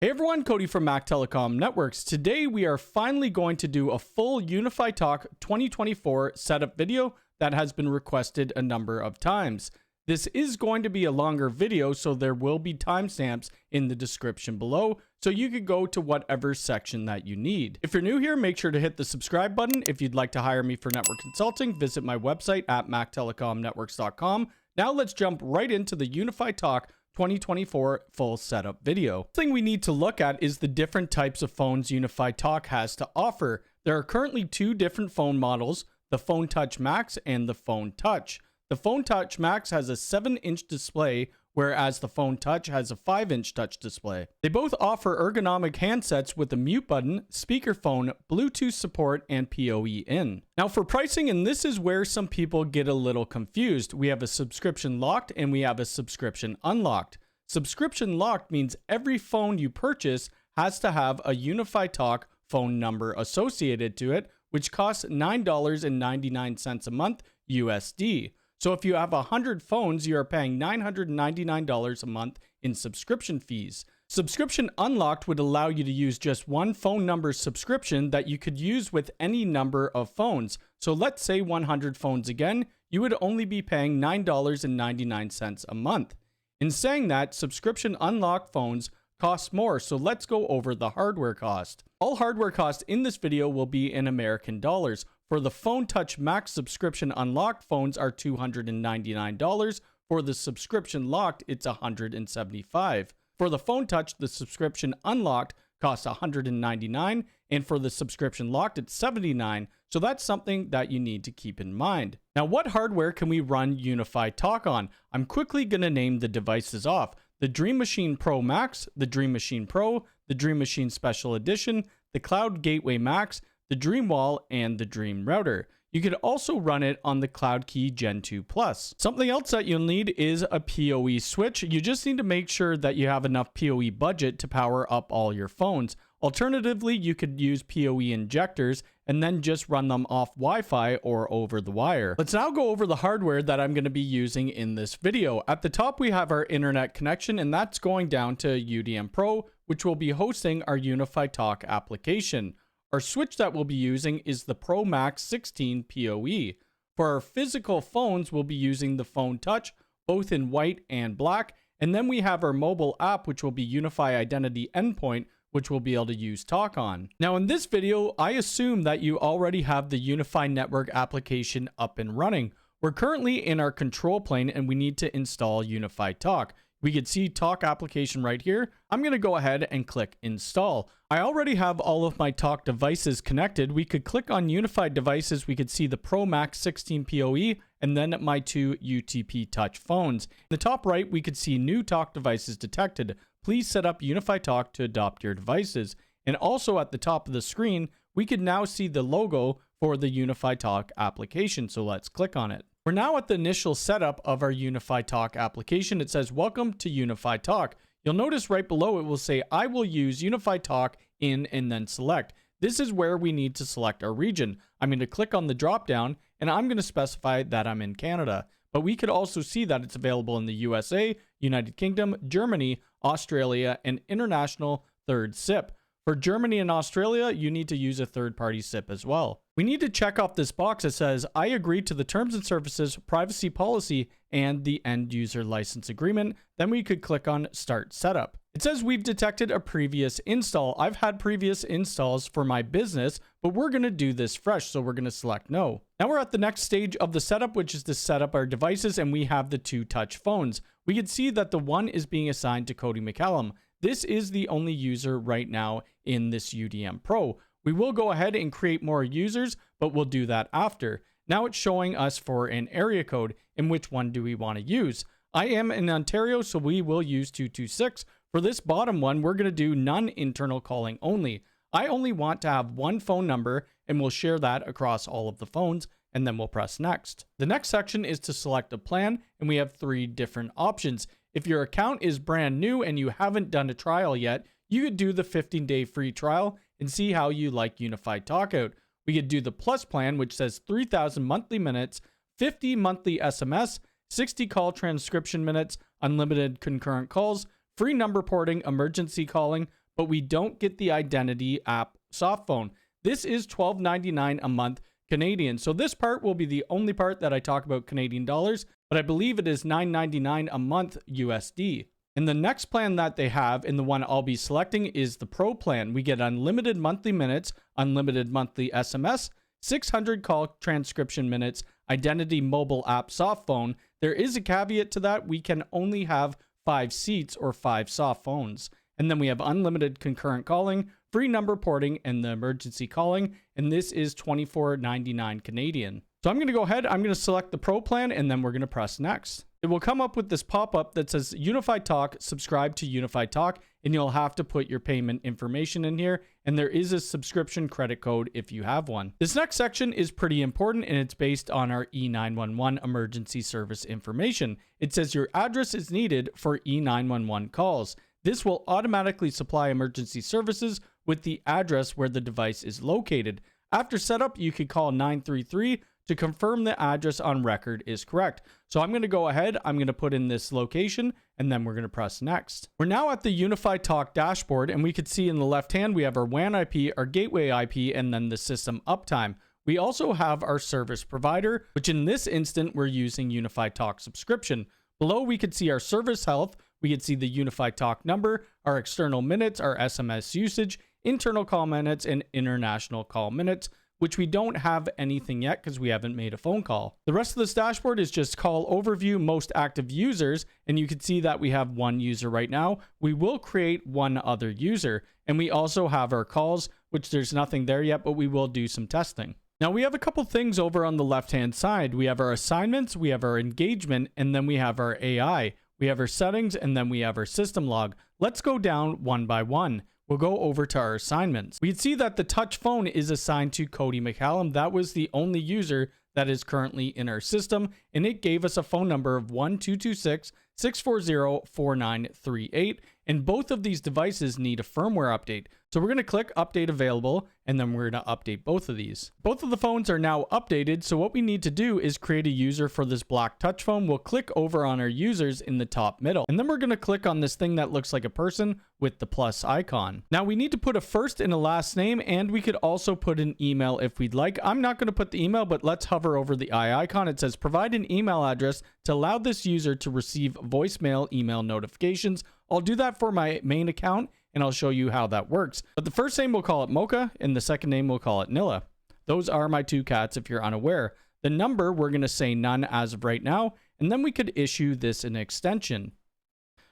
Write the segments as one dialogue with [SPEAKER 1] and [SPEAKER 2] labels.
[SPEAKER 1] Hey everyone, Cody from Mactelecom Networks. Today we are finally going to do a full Unifi Talk 2024 setup video that has been requested a number of times. This is going to be a longer video, so there will be timestamps in the description below, so you could go to whatever section that you need. If you're new here, make sure to hit the subscribe button. If you'd like to hire me for network consulting, visit my website at mactelecomnetworks.com. Now let's jump right into the Unifi Talk 2024 full setup video. The thing we need to look at is the different types of phones Unifi Talk has to offer. There are currently two different phone models, the Phone Touch Max and the Phone Touch. The Phone Touch Max has a 7-inch display, whereas the Phone Touch has a 5-inch touch display. They both offer ergonomic handsets with a mute button, speakerphone, Bluetooth support, and PoE in. Now for pricing, and this is where some people get a little confused, we have a subscription locked and we have a subscription unlocked. Subscription locked means every phone you purchase has to have a Unifi Talk phone number associated to it, which costs $9.99 a month USD. So if you have 100 phones, you are paying $999 a month in subscription fees. Subscription unlocked would allow you to use just one phone number subscription that you could use with any number of phones. So let's say 100 phones again, you would only be paying $9.99 a month. In saying that, subscription unlocked phones cost more, so let's go over the hardware cost. All hardware costs in this video will be in American dollars. For the Phone Touch Max subscription unlocked phones are $299. For the subscription locked, it's $175. For the Phone Touch, the subscription unlocked costs $199, and for the subscription locked, it's $79. So that's something that you need to keep in mind. Now, what hardware can we run Unifi Talk on? I'm quickly going to name the devices off. The Dream Machine Pro Max, the Dream Machine Pro, the Dream Machine Special Edition, the Cloud Gateway Max, the Dream Wall, and the Dream Router. You could also run it on the Cloud Key Gen 2 Plus. Something else that you'll need is a PoE switch. You just need to make sure that you have enough PoE budget to power up all your phones. Alternatively, you could use PoE injectors and then just run them off Wi-Fi or over the wire. Let's now go over the hardware that I'm going to be using in this video. At the top, we have our internet connection, and that's going down to UDM Pro, which will be hosting our Unifi Talk application. Our switch that we'll be using is the Pro Max 16 PoE. For our physical phones, we'll be using the Phone Touch, both in white and black. And then we have our mobile app, which will be Unifi Identity Endpoint, which we'll be able to use Talk on. Now in this video, I assume that you already have the Unifi Network application up and running. We're currently in our control plane and we need to install Unifi Talk. We could see Talk application right here. I'm going to go ahead and click install. I already have all of my Talk devices connected. We could click on Unified devices. We could see the Pro Max 16 PoE and then my two UTP Touch phones. In the top right, we could see new Talk devices detected. Please set up Unifi Talk to adopt your devices. And also at the top of the screen, we can now see the logo for the Unifi Talk application. So let's click on it. We're now at the initial setup of our Unifi Talk application. It says, welcome to Unifi Talk. You'll notice right below it will say, I will use Unifi Talk in and then select. This is where we need to select our region. I'm going to click on the drop down and I'm going to specify that I'm in Canada. But we could also see that it's available in the USA, United Kingdom, Germany, Australia, and international third SIP. For Germany and Australia, you need to use a third-party SIP as well. We need to check off this box that says, I agree to the terms and services, privacy policy, and the end user license agreement. Then we could click on Start Setup. It says we've detected a previous install. I've had previous installs for my business, but we're going to do this fresh, so we're going to select No. Now we're at the next stage of the setup, which is to set up our devices, and we have the two touch phones. We can see that the one is being assigned to Cody McCallum. This is the only user right now in this UDM Pro. We will go ahead and create more users, but we'll do that after. Now it's showing us for an area code, and which one do we want to use? I am in Ontario, so we will use 226. For this bottom one, we're going to do none internal calling only. I only want to have one phone number, and we'll share that across all of the phones, and then we'll press next. The next section is to select a plan, and we have 3 different options. If your account is brand new and you haven't done a trial yet, you could do the 15-day free trial and see how you like Unifi Talk out. We could do the Plus plan, which says 3,000 monthly minutes, 50 monthly SMS, 60 call transcription minutes, unlimited concurrent calls, free number porting, emergency calling, but we don't get the identity app softphone. This is $12.99 a month Canadian. So this part will be the only part that I talk about Canadian dollars, but I believe it is $9.99 a month USD. And the next plan that they have, and the one I'll be selecting, is the Pro plan. We get unlimited monthly minutes, unlimited monthly SMS, 600 call transcription minutes, identity mobile app softphone. There is a caveat to that. We can only have 5 seats or 5 soft phones. And then we have unlimited concurrent calling, free number porting, and the emergency calling. And this is $24.99 Canadian. So I'm going to go ahead, I'm going to select the Pro plan, and then we're going to press next. It will come up with this pop-up that says Unifi Talk, subscribe to Unifi Talk, and you'll have to put your payment information in here, and there is a subscription credit code if you have one. This next section is pretty important, and it's based on our E911 emergency service information. It says your address is needed for E911 calls. This will automatically supply emergency services with the address where the device is located. After setup, you could call 933 to confirm the address on record is correct. So I'm going to go ahead, I'm going to put in this location, and then we're going to press next. We're now at the Unifi Talk dashboard, and we could see in the left hand, we have our WAN IP, our gateway IP, and then the system uptime. We also have our service provider, which in this instant, we're using Unifi Talk subscription. Below, we could see our service health. We could see the Unifi Talk number, our external minutes, our SMS usage, internal call minutes, and international call minutes, which we don't have anything yet because we haven't made a phone call. The rest of this dashboard is just call overview, most active users, and you can see that we have 1 user right now. We will create 1 other user, and we also have our calls, which there's nothing there yet, but we will do some testing. Now we have a couple things over on the left-hand side. We have our assignments, we have our engagement, and then we have our AI. We have our settings, and then we have our system log. Let's go down one by one. We'll go over to our assignments. We can see that the touch phone is assigned to Cody McCallum. That was the only user that is currently in our system, and it gave us a phone number of 1-226-640-4938, and both of these devices need a firmware update. So we're going to click Update Available, and then we're going to update both of these. Both of the phones are now updated, so what we need to do is create a user for this black touch phone. We'll click over on our users in the top middle, and then we're going to click on this thing that looks like a person with the plus icon. Now we need to put a first and a last name, and we could also put an email if we'd like. I'm not going to put the email, but let's hover over the eye icon. It says provide an email address to allow this user to receive voicemail email notifications. I'll do that for my main account, and I'll show you how that works. But the first name we'll call it Mocha, and the second name we'll call it Nilla. Those are my 2 cats if you're unaware. The number, we're going to say none as of right now, and then we could issue this an extension.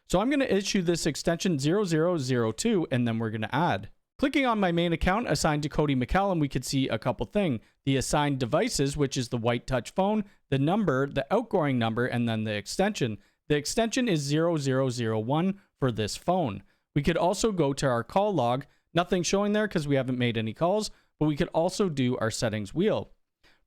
[SPEAKER 1] So I'm going to issue this extension 0002, and then we're going to add. Clicking on my main account assigned to Cody McCallum, we could see a couple things. The assigned devices, which is the white touch phone, the number, the outgoing number, and then the extension. The extension is 0001 for this phone. We could also go to our call log. Nothing showing there because we haven't made any calls, but we could also do our settings wheel.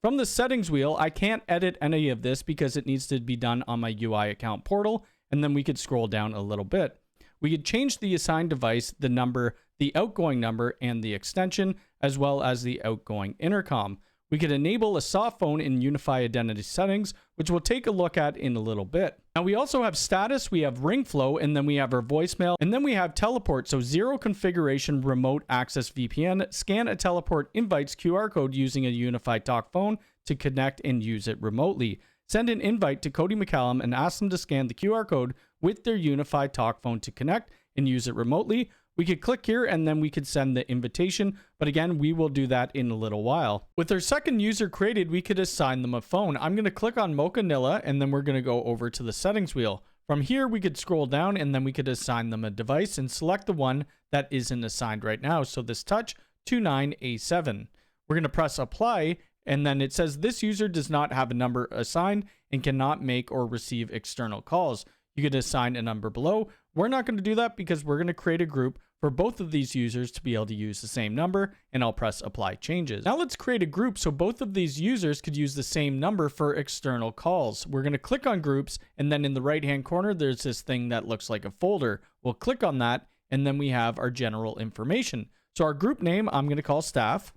[SPEAKER 1] From the settings wheel, I can't edit any of this because it needs to be done on my UI account portal, and then we could scroll down a little bit. We could change the assigned device, the number, the outgoing number, and the extension, as well as the outgoing intercom. We could enable a soft phone in Unifi Identity settings, which we'll take a look at in a little bit. Now we also have status, we have ring flow, and then we have our voicemail, and then we have teleport. So 0 configuration remote access VPN, scan a teleport invites QR code using a Unifi Talk phone to connect and use it remotely. Send an invite to Cody McCallum and ask them to scan the QR code with their Unifi Talk phone to connect and use it remotely. We could click here and then we could send the invitation, but again, we will do that in a little while. With our second user created, we could assign them a phone. I'm going to click on Mocha Nilla, and then we're going to go over to the settings wheel. From here, we could scroll down and then we could assign them a device and select the one that isn't assigned right now. So this touch 29A7. We're going to press apply, and then it says this user does not have a number assigned and cannot make or receive external calls. You could assign a number below. We're not going to do that because we're going to create a group for both of these users to be able to use the same number, and I'll press apply changes. Now let's create a group so both of these users could use the same number for external calls. We're going to click on groups, and then in the right hand corner there's this thing that looks like a folder. We'll click on that, and then we have our general information. So our group name, I'm going to call staff.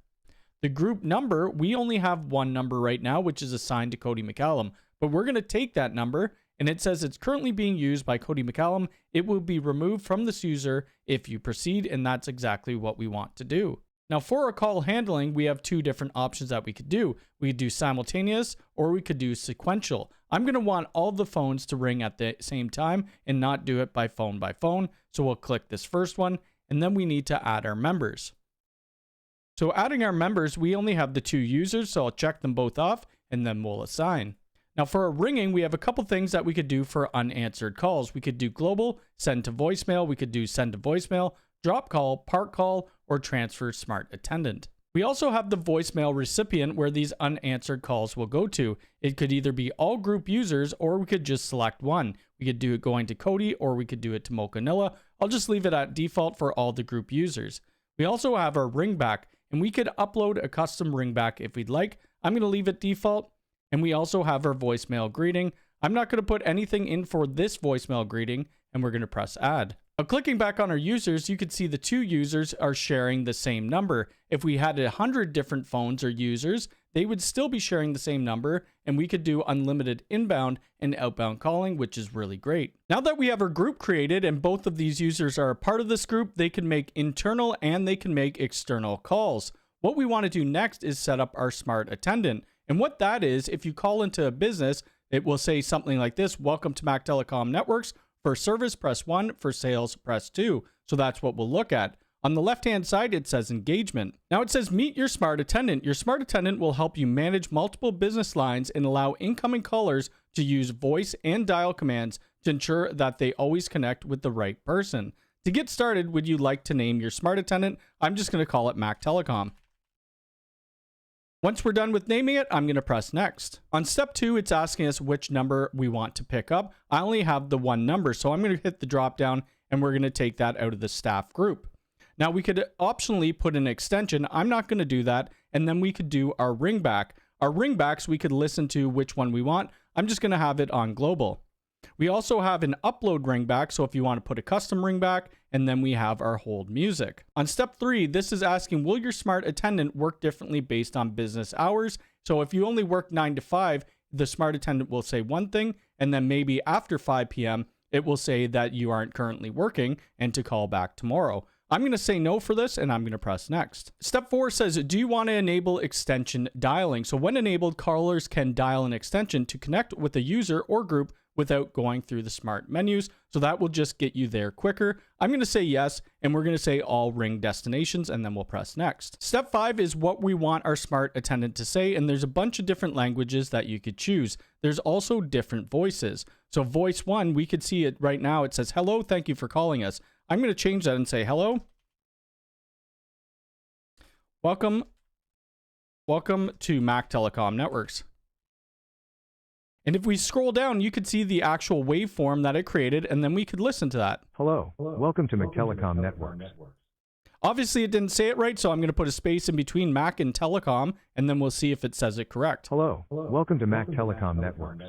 [SPEAKER 1] The group number, we only have one number right now, which is assigned to Cody McCallum, but we're going to take that number and it says it's currently being used by Cody McCallum. It will be removed from this user if you proceed, and that's exactly what we want to do. Now for our call handling, we have two different options that we could do. We could do simultaneous or we could do sequential. I'm going to want all the phones to ring at the same time and not do it by phone. So we'll click this first one, and then we need to add our members. So adding our members, we only have the two users, so I'll check them both off and then we'll assign. Now for our ringing, we have a couple things that we could do for unanswered calls. We could do global, send to voicemail, we could do send to voicemail, drop call, park call, or transfer smart attendant. We also have the voicemail recipient where these unanswered calls will go to. It could either be all group users or we could just select one. We could do it going to Cody or we could do it to Mocha. I'll just leave it at default for all the group users. We also have our ringback, and we could upload a custom ringback if we'd like. I'm going to leave it default. And we also have our voicemail greeting. I'm not going to put anything in for this voicemail greeting, and we're going to press add. Now, clicking back on our users, you can see the two users are sharing the same number. If we had 100 different phones or users, they would still be sharing the same number, and we could do unlimited inbound and outbound calling, which is really great. Now that we have our group created and both of these users are a part of this group, they can make internal and they can make external calls. What we want to do next is set up our smart attendant. And what that is, if you call into a business, it will say something like this: welcome to Mactelecom Networks. For service, press 1. For sales, press 2. So that's what we'll look at. On the left-hand side, it says engagement. Now it says meet your smart attendant. Your smart attendant will help you manage multiple business lines and allow incoming callers to use voice and dial commands to ensure that they always connect with the right person. To get started, would you like to name your smart attendant? I'm just going to call it Mactelecom. Once we're done with naming it, I'm going to press next. On step 2, it's asking us which number we want to pick up. I only have the one number, so I'm going to hit the drop down and we're going to take that out of the staff group. Now we could optionally put an extension. I'm not going to do that. And then we could do our ringback. Our ringbacks, we could listen to which one we want. I'm just going to have it on global. We also have an upload ringback, so if you want to put a custom ringback, and then we have our hold music. On step 3, this is asking, will your smart attendant work differently based on business hours? So if you only work 9 to 5, the smart attendant will say one thing, and then maybe after 5 p.m., it will say that you aren't currently working and to call back tomorrow. I'm going to say no for this, and I'm going to press next. Step 4 says, do you want to enable extension dialing? So when enabled, callers can dial an extension to connect with a user or group without going through the smart menus. So that will just get you there quicker. I'm going to say yes, and we're going to say all ring destinations, and then we'll press next. Step 5 is what we want our smart attendant to say, and there's a bunch of different languages that you could choose. There's also different voices. So voice 1, we could see it right now. It says, hello, thank you for calling us. I'm going to change that and say, hello. Welcome to Mactelecom Networks. And if we scroll down, you could see the actual waveform that it created, and then we could listen to that.
[SPEAKER 2] Hello. Welcome to Mactelecom Networks.
[SPEAKER 1] Obviously, it didn't say it right, so I'm going to put a space in between Mac and Telecom, and then we'll see if it says it correct.
[SPEAKER 2] Hello. Welcome to Mactelecom Networks.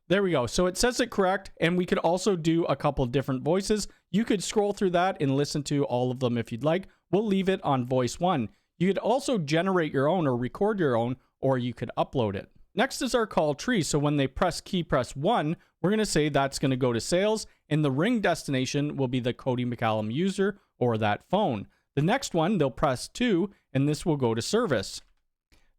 [SPEAKER 1] There we go. So it says it correct, and we could also do a couple different voices. You could scroll through that and listen to all of them if you'd like. We'll leave it on voice 1. You could also generate your own or record your own, or you could upload it. Next is our call tree. So when they press 1, we're going to say that's going to go to sales, and the ring destination will be the Cody McCallum user or that phone. The next one, they'll press 2, and this will go to service.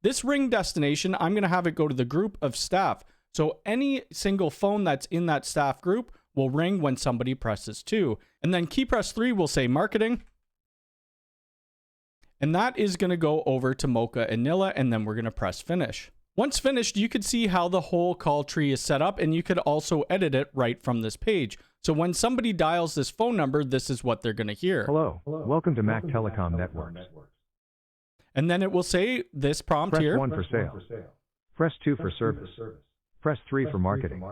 [SPEAKER 1] This ring destination, I'm going to have it go to the group of staff. So any single phone that's in that staff group will ring when somebody presses 2. And then key press 3 will say marketing. And that is going to go over to Mocha and Nilla, and then we're going to press finish. Once finished, you could see how the whole call tree is set up, and you could also edit it right from this page. So when somebody dials this phone number, this is what they're going to hear.
[SPEAKER 2] Hello. Welcome to Mactelecom Networks.
[SPEAKER 1] And then it will say this prompt here.
[SPEAKER 2] Press 1 for sales. Press 2 for service. Press 3 for marketing.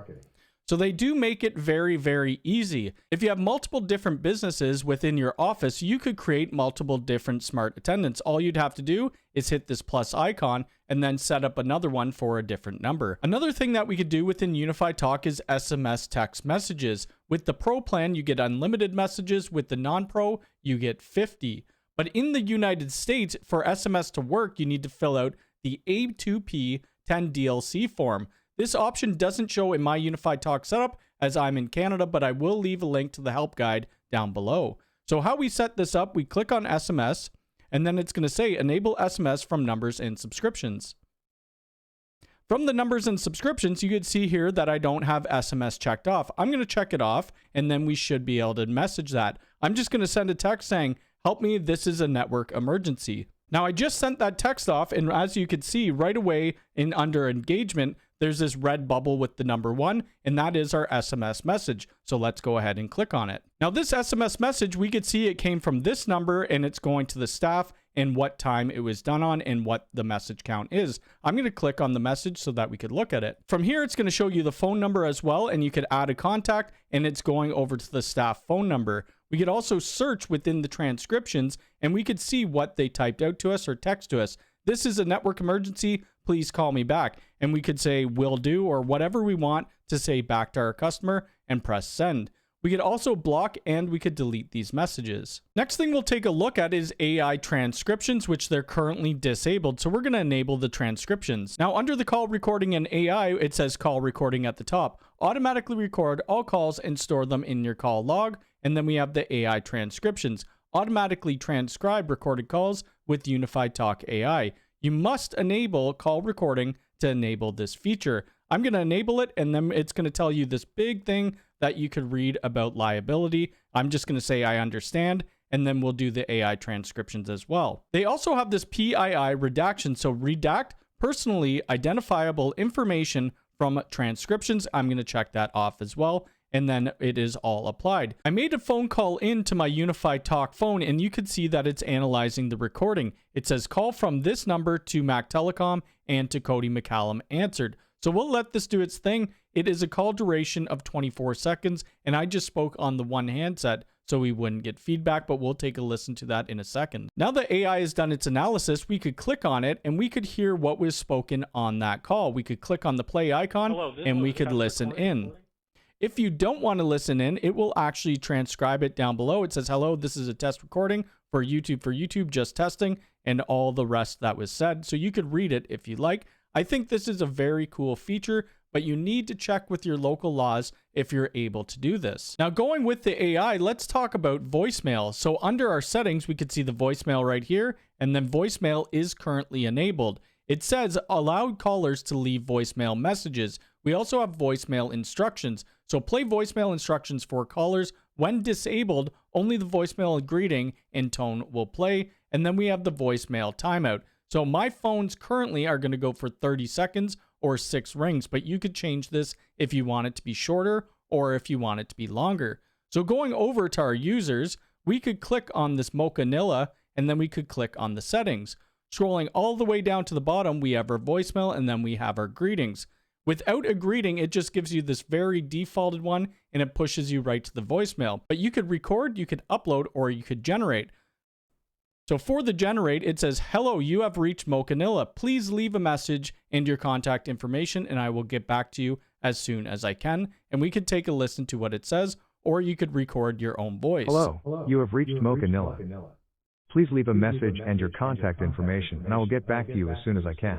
[SPEAKER 1] So they do make it very, very easy. If you have multiple different businesses within your office, you could create multiple different smart attendants. All you'd have to do is hit this plus icon and then set up another one for a different number. Another thing that we could do within Unifi Talk is SMS text messages. With the Pro plan, you get unlimited messages. With the non-Pro, you get 50. But in the United States, for SMS to work, you need to fill out the A2P 10 DLC form. This option doesn't show in my Unifi Talk setup as I'm in Canada, but I will leave a link to the help guide down below. So how we set this up, we click on SMS, and then it's going to say enable SMS from numbers and subscriptions. From the numbers and subscriptions, you could see here that I don't have SMS checked off. I'm going to check it off, and then we should be able to message that. I'm just going to send a text saying, help me, this is a network emergency. Now, I just sent that text off, and as you can see right away in under engagement, there's this red bubble with the number 1, and that is our SMS message. So let's go ahead and click on it. Now, this SMS message, we could see it came from this number, and it's going to the staff and what time it was done on and what the message count is. I'm going to click on the message so that we could look at it. From here, it's going to show you the phone number as well, and you could add a contact, and it's going over to the staff phone number. We could also search within the transcriptions, and we could see what they typed out to us or text to us. This is a network emergency, please call me back. And we could say will do or whatever we want to say back to our customer and press send. We could also block and we could delete these messages. Next thing we'll take a look at is AI transcriptions, which they're currently disabled. So we're going to enable the transcriptions. Now under the call recording and AI, it says call recording at the top. Automatically record all calls and store them in your call log. And then we have the AI transcriptions. Automatically transcribe recorded calls with Unifi Talk AI. You must enable call recording to enable this feature. I'm going to enable it, and then it's going to tell you this big thing that you could read about liability. I'm just going to say I understand, and then we'll do the AI transcriptions as well. They also have this PII redaction, so redact personally identifiable information from transcriptions. I'm going to check that off as well. And then it is all applied. I made a phone call into my Unifi Talk phone, and you could see that it's analyzing the recording. It says call from this number to Mactelecom and to Cody McCallum answered. So we'll let this do its thing. It is a call duration of 24 seconds, and I just spoke on the one handset, so we wouldn't get feedback, but we'll take a listen to that in a second. Now that AI has done its analysis, we could click on it, and we could hear what was spoken on that call. We could click on the play icon, and we could listen in. If you don't want to listen in, it will actually transcribe it down below. It says, hello, this is a test recording for YouTube, just testing, and all the rest that was said. So you could read it if you like. I think this is a very cool feature, but you need to check with your local laws if you're able to do this. Now, going with the AI, let's talk about voicemail. So under our settings, we could see the voicemail right here, and then voicemail is currently enabled. It says allow callers to leave voicemail messages. We also have voicemail instructions. So play voicemail instructions for callers. When disabled, only the voicemail greeting and tone will play. And then we have the voicemail timeout. So my phones currently are going to go for 30 seconds or 6 rings, but you could change this if you want it to be shorter or if you want it to be longer. So going over to our users, we could click on this Mactelecom and then we could click on the settings. Scrolling all the way down to the bottom, we have our voicemail and then we have our greetings. Without a greeting, it just gives you this very defaulted one and it pushes you right to the voicemail. But you could record, you could upload, or you could generate. So for the generate, it says, hello, you have reached Mactelecom. Please leave a message and your contact information and I will get back to you as soon as I can. And we could take a listen to what it says, or you could record your own voice.
[SPEAKER 2] Hello, you have reached Mactelecom. Please leave a message and your contact information and I will get back to you as soon as I can.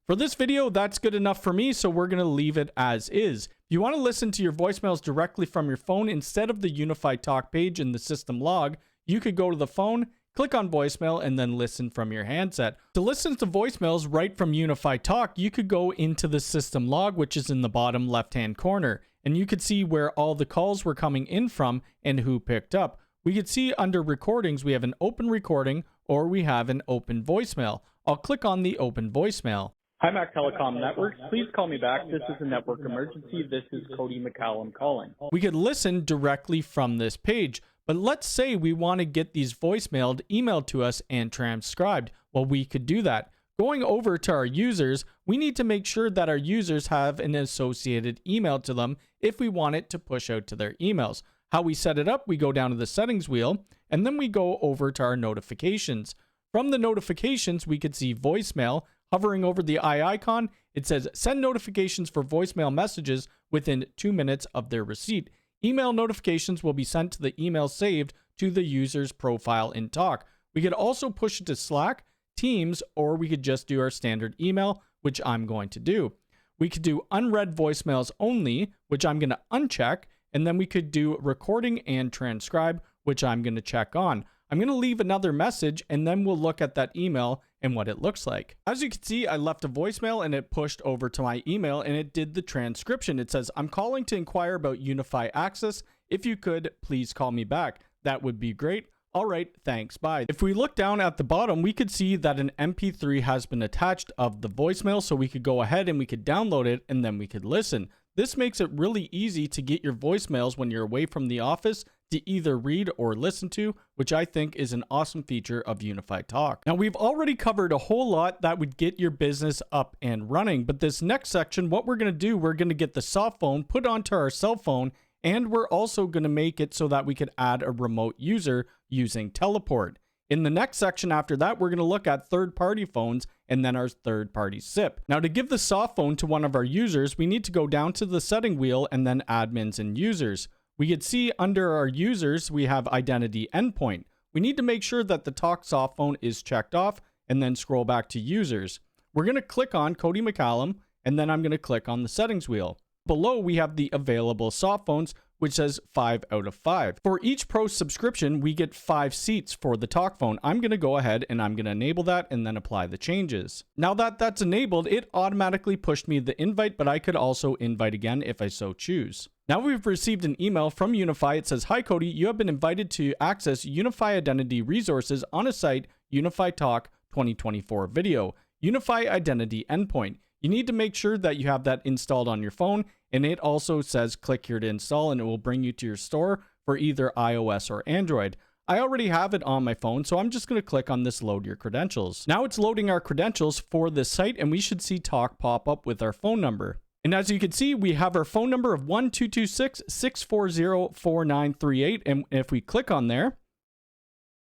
[SPEAKER 1] For this video, that's good enough for me, so we're going to leave it as is. If you want to listen to your voicemails directly from your phone instead of the Unifi Talk page in the system log, you could go to the phone, click on voicemail, and then listen from your handset. To listen to voicemails right from Unifi Talk, you could go into the system log, which is in the bottom left-hand corner, and you could see where all the calls were coming in from and who picked up. We could see under recordings, we have an open recording or we have an open voicemail. I'll click on the open voicemail.
[SPEAKER 3] Hi, Mactelecom Networks. Please call me back. This is a network emergency. This is Cody McCallum calling.
[SPEAKER 1] We could listen directly from this page, but let's say we want to get these voicemailed, emailed to us, and transcribed. Well, we could do that. Going over to our users, we need to make sure that our users have an associated email to them if we want it to push out to their emails. How we set it up, we go down to the settings wheel, and then we go over to our notifications. From the notifications, we could see voicemail. Hovering over the eye icon, it says send notifications for voicemail messages within 2 minutes of their receipt. Email notifications will be sent to the email saved to the user's profile in Talk. We could also push it to Slack, Teams, or we could just do our standard email, which I'm going to do. We could do unread voicemails only, which I'm going to uncheck, and then we could do recording and transcribe, which I'm going to check on. I'm going to leave another message, and then we'll look at that email and what it looks like. As you can see, I left a voicemail and it pushed over to my email and it did the transcription. It says, "I'm calling to inquire about Unifi access. If you could, please call me back. That would be great. All right, thanks, bye." If we look down at the bottom, we could see that an MP3 has been attached of the voicemail, so we could go ahead and we could download it and then we could listen. This makes it really easy to get your voicemails when you're away from the office to either read or listen to, which I think is an awesome feature of Unifi Talk. Now, we've already covered a whole lot that would get your business up and running, but this next section, what we're going to do, we're going to get the soft phone put onto our cell phone, and we're also going to make it so that we could add a remote user using teleport. In the next section after that, we're going to look at third-party phones and then our third-party SIP. Now, to give the soft phone to one of our users, we need to go down to the setting wheel and then admins and users. We could see under our users, we have identity endpoint. We need to make sure that the Talk soft phone is checked off and then scroll back to users. We're going to click on Cody McCallum and then I'm going to click on the settings wheel. Below, we have the available soft phones, which says 5 out of 5. For each pro subscription, we get 5 seats for the Talk phone. I'm going to go ahead and I'm going to enable that and then apply the changes. Now that that's enabled, it automatically pushed me the invite, but I could also invite again if I so choose. Now we've received an email from Unifi. It says, "Hi Cody, you have been invited to access Unifi identity resources on a site, Unifi Talk 2024 video, Unifi identity endpoint. You need to make sure that you have that installed on your phone, and it also says click here to install and it will bring you to your store for either iOS or Android. I already have it on my phone, so I'm just going to click on this load your credentials. Now it's loading our credentials for this site and we should see Talk pop up with our phone number. And as you can see, we have our phone number of 1-226-640-4938. And if we click on there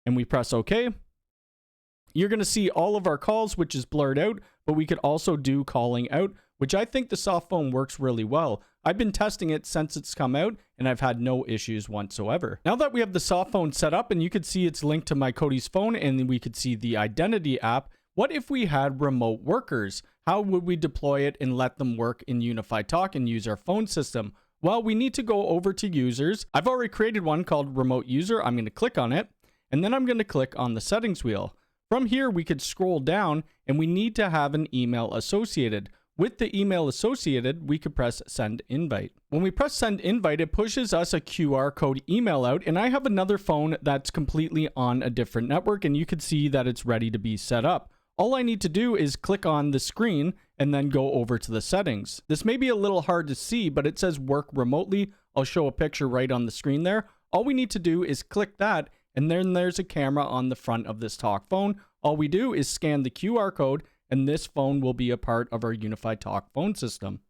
[SPEAKER 1] and we press OK, you're going to see all of our calls, which is blurred out, but we could also do calling out, which I think the soft phone works really well. I've been testing it since it's come out and I've had no issues whatsoever. Now that we have the soft phone set up and you could see it's linked to my Cody's phone and we could see the identity app, what if we had remote workers? How would we deploy it and let them work in Unifi Talk and use our phone system? Well, we need to go over to users. I've already created one called remote user. I'm going to click on it and then I'm going to click on the settings wheel. From here, we could scroll down and we need to have an email associated. With the email associated, we could press send invite. When we press send invite, it pushes us a QR code email out, and I have another phone that's completely on a different network, and you can see that it's ready to be set up. All I need to do is click on the screen and then go over to the settings. This may be a little hard to see, but it says work remotely. I'll show a picture right on the screen there. All we need to do is click that, and then there's a camera on the front of this Talk phone. All we do is scan the QR code, and this phone will be a part of our Unifi Talk phone system.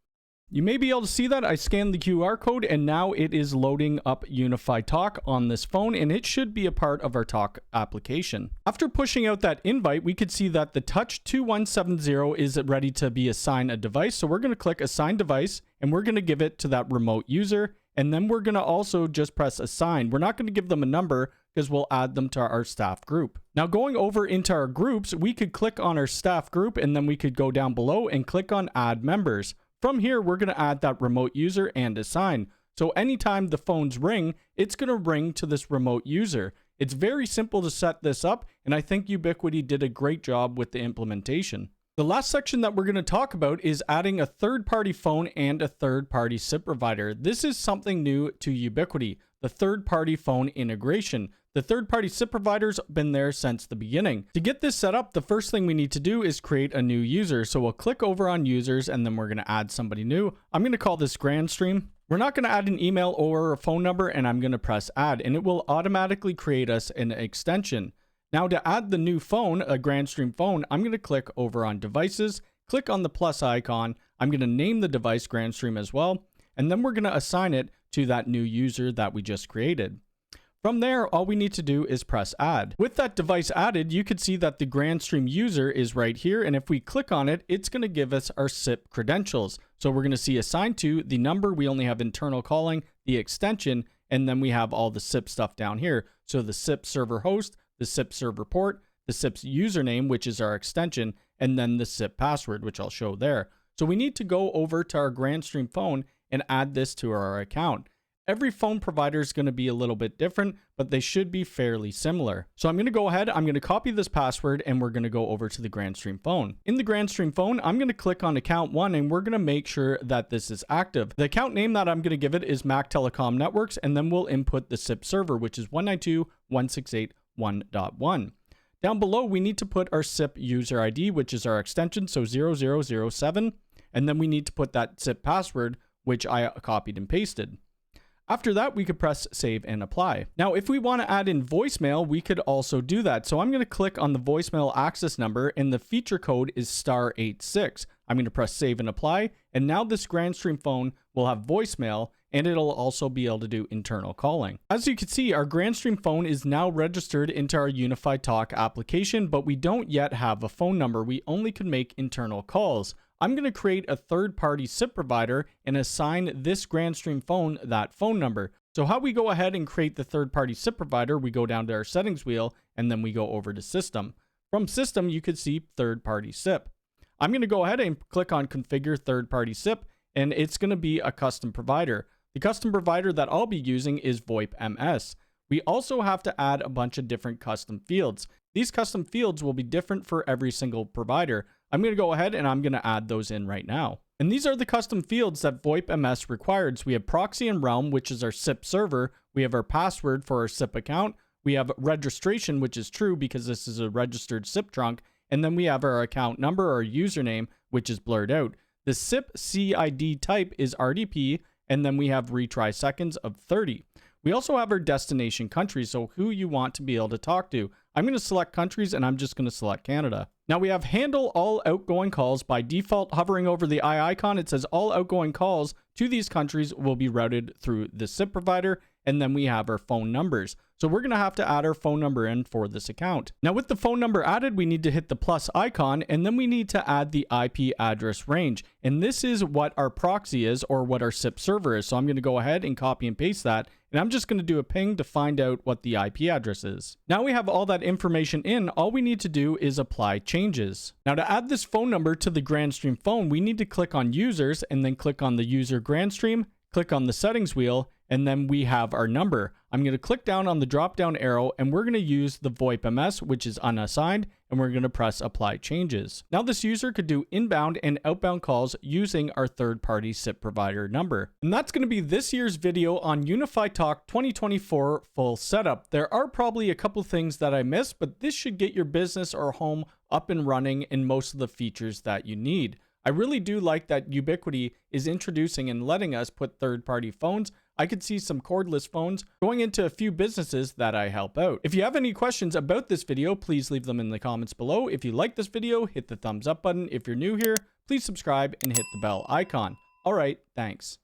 [SPEAKER 1] You may be able to see that I scanned the QR code and now it is loading up Unifi Talk on this phone and it should be a part of our Talk application. After pushing out that invite, we could see that the Touch 2170 is ready to be assigned a device. So we're going to click assign device and we're going to give it to that remote user. And then we're going to also just press assign. We're not going to give them a number because we'll add them to our staff group. Now going over into our groups, we could click on our staff group and then we could go down below and click on add members. From here, we're going to add that remote user and assign. So anytime the phones ring, it's going to ring to this remote user. It's very simple to set this up, and I think Ubiquiti did a great job with the implementation. The last section that we're going to talk about is adding a third-party phone and a third-party SIP provider. This is something new to Ubiquiti, the third-party phone integration. The third-party SIP provider's been there since the beginning. To get this set up, the first thing we need to do is create a new user. So we'll click over on users and then we're going to add somebody new. I'm going to call this Grandstream. We're not going to add an email or a phone number, and I'm going to press add and it will automatically create us an extension. Now to add the new phone, a Grandstream phone, I'm going to click over on devices, click on the plus icon. I'm going to name the device Grandstream as well. And then we're going to assign it to that new user that we just created. From there, all we need to do is press add. With that device added, you can see that the Grandstream user is right here. And if we click on it, it's going to give us our SIP credentials. So we're going to see assigned to the number. We only have internal calling, the extension, and then we have all the SIP stuff down here. So the SIP server host, the SIP server port, the SIP's username, which is our extension, and then the SIP password, which I'll show there. So we need to go over to our Grandstream phone and add this to our account. Every phone provider is going to be a little bit different, but they should be fairly similar. So I'm going to go ahead, I'm going to copy this password, and we're going to go over to the Grandstream phone. In the Grandstream phone, I'm going to click on account 1, and we're going to make sure that this is active. The account name that I'm going to give it is Mactelecom Networks, and then we'll input the SIP server, which is 192.168.1.1. Down below, we need to put our SIP user ID, which is our extension, so 0007, and then we need to put that SIP password, which I copied and pasted. After that, we could press save and apply. Now, if we want to add in voicemail, we could also do that. So I'm going to click on the voicemail access number, and the feature code is *86. I'm going to press save and apply, and now this Grandstream phone will have voicemail, and it'll also be able to do internal calling. As you can see, our Grandstream phone is now registered into our Unifi Talk application, but we don't yet have a phone number. We only can make internal calls. I'm going to create a third-party SIP provider and assign this Grandstream phone that phone number. So how we go ahead and create the third-party SIP provider, we go down to our settings wheel, and then we go over to system. From system, you could see third-party SIP. I'm going to go ahead and click on configure third-party SIP, and it's going to be a custom provider. The custom provider that I'll be using is VOIP.MS. We also have to add a bunch of different custom fields. These custom fields will be different for every single provider. I'm going to go ahead and I'm going to add those in right now. And these are the custom fields that VOIP.MS requires. We have proxy and realm, which is our SIP server. We have our password for our SIP account. We have registration, which is true because this is a registered SIP trunk. And then we have our account number or username, which is blurred out. The SIP CID type is RDP, and then we have retry seconds of 30. We also have our destination country, so who you want to be able to talk to. I'm going to select countries, and I'm just going to select Canada. Now we have handle all outgoing calls. By default, hovering over the eye icon, it says all outgoing calls to these countries will be routed through the SIP provider, and then we have our phone numbers. So we're going to have to add our phone number in for this account. Now with the phone number added, we need to hit the plus icon, and then we need to add the IP address range. And this is what our proxy is, or what our SIP server is. So I'm going to go ahead and copy and paste that, and I'm just going to do a ping to find out what the IP address is. Now we have all that information in, all we need to do is apply changes. Now to add this phone number to the Grandstream phone, we need to click on users and then click on the user Grandstream, click on the settings wheel, and then we have our number. I'm going to click down on the drop down arrow, and we're going to use the VOIP.MS, which is unassigned, and we're going to press apply changes. Now this user could do inbound and outbound calls using our third-party SIP provider number. And that's going to be this year's video on Unifi Talk 2024 full setup. There are probably a couple things that I missed, but this should get your business or home up and running in most of the features that you need. I really do like that Ubiquity is introducing and letting us put third-party phones. I could see some cordless phones going into a few businesses that I help out. If you have any questions about this video, please leave them in the comments below. If you like this video, hit the thumbs up button. If you're new here, please subscribe and hit the bell icon. All right, thanks.